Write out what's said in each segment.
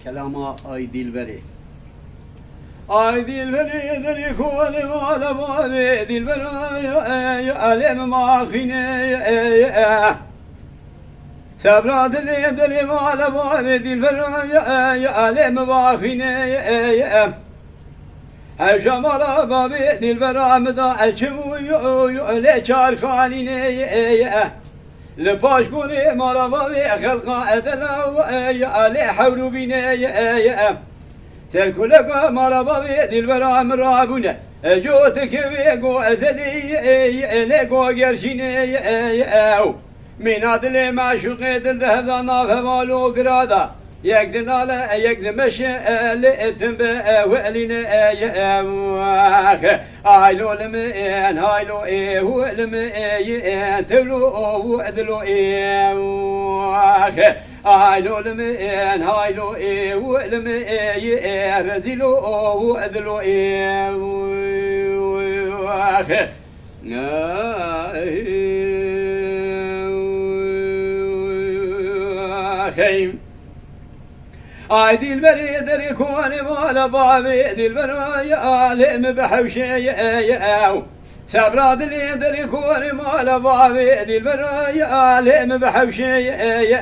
Kelama ay dilberi. Ay dilberi deri kole vale vale dilberi ay alem mahine Sabra dili deri vale vale dilberi ay alem mahine Evşamala babi dilber amda açmuyor le çarkanine le paşkuni mala babi halqa edela le havru bine Terkuleka mala babi dilber amrabune Jotek ve go ezeli le go gerşine Min adle maşuk edil dehdan afemalu grada Yekdin ala yekdin meşeli etin be evveline Aylolum en haylo evvelim en tevlu ovu edlu Aylolum en haylo evvelim en rezilu ovu edlu Ay dilberi deri koni mala babi dilberi ay alem behevşeye Sabra dili deri koni mala babi dilberi ay alem behevşeye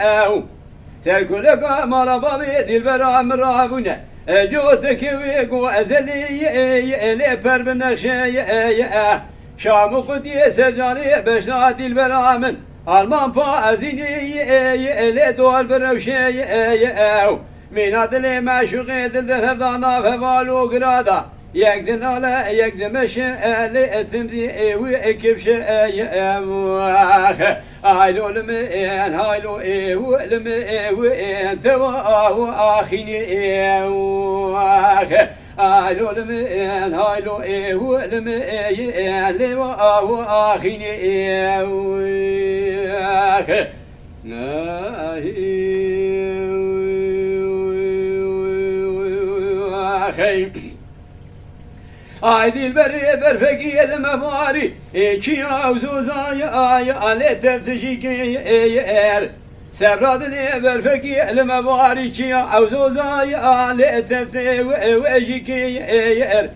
Terkuleka mala babi dilberi amrabune Joteki ve go ezeli ele perbinekşeye Şamı kudiye sercani beşna dilberi amin Alman faazini ele doğal berevşeye Min adli maşuk edil dehevdana fevalu grada Yekdin ala yekdin meşeli etimzi evi ekipşe Aylolum en haylo evvelim evi en tevahu ahini Aylolum en haylo evvelim en tevahu ahini Ay dilberi berfeki elime bari Ki avzuzayı ay ale teftişiki eğer Sebradını berfeki elime bari Ki avzuzayı ale teftişiki eğer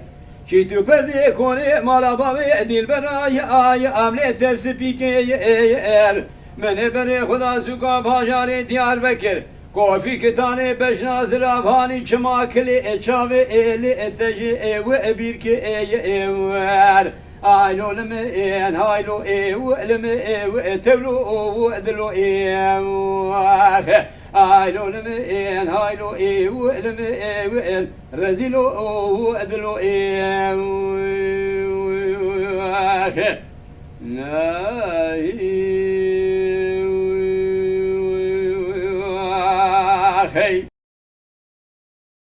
Ki tüperdi koni malabavi dilberi ay amle tefsipiki eğer Mene beri huda suka pajari Diyarbakır Kofi kitane beş nazır avhani çımakli çave eli eteji evi bir ki ever Aylolum en haylo evvelim evi tevlu ovu edlu ever Aylolum en haylo evvelim evi rezilu ovu edlu ever Hey